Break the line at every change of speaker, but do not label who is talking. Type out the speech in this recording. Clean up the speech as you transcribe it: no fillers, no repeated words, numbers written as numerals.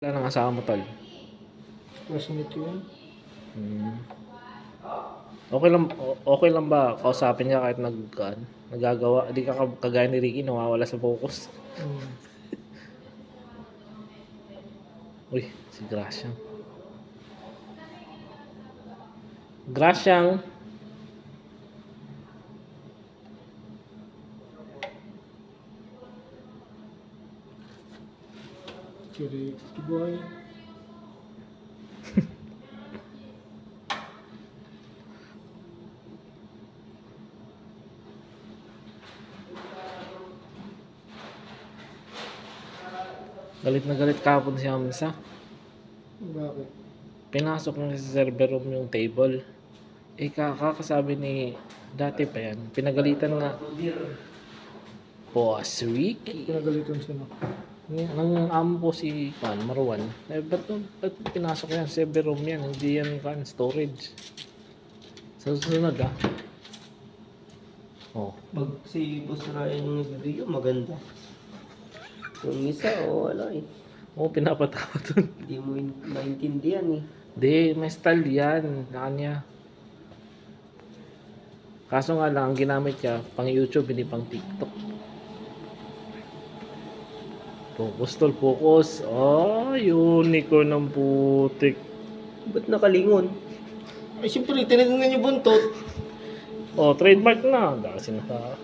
Wala ng asawa mo, tol.
Classmate ko yun.
Okay lang ba kausapin niya kahit nagagawa, di ka kagaya ni Ricky nawawala sa focus. Uy, si Graciang. Graciang.
Kiri boy.
Galit na galit kahapon si Hamza.
Bakit?
Pinasok niya sa server room yung table. Kakasabi ni, dati pa yan, pinagalitan nga. Boss Ricky.
Pinagalitan siya na.
Nang amo po si Marwan. Ba't pinasok yan? Server room yan. Hindi yan storage. Sa susunod Oh.
Pag si Boss Ryan yung nag-video, maganda. Yung isa, wala eh.
Pinapatawa dun.
Hindi mo maintindihan eh.
Hindi, may style yan. Na kanya. Kaso nga lang, ang ginamit niya, pang YouTube, hindi pang TikTok. Focus tol, focus. Unicorn ng putik.
Ba't nakalingon?
Ay, siyempre, tinignan niyo buntot.
Trademark na. Kasi naka...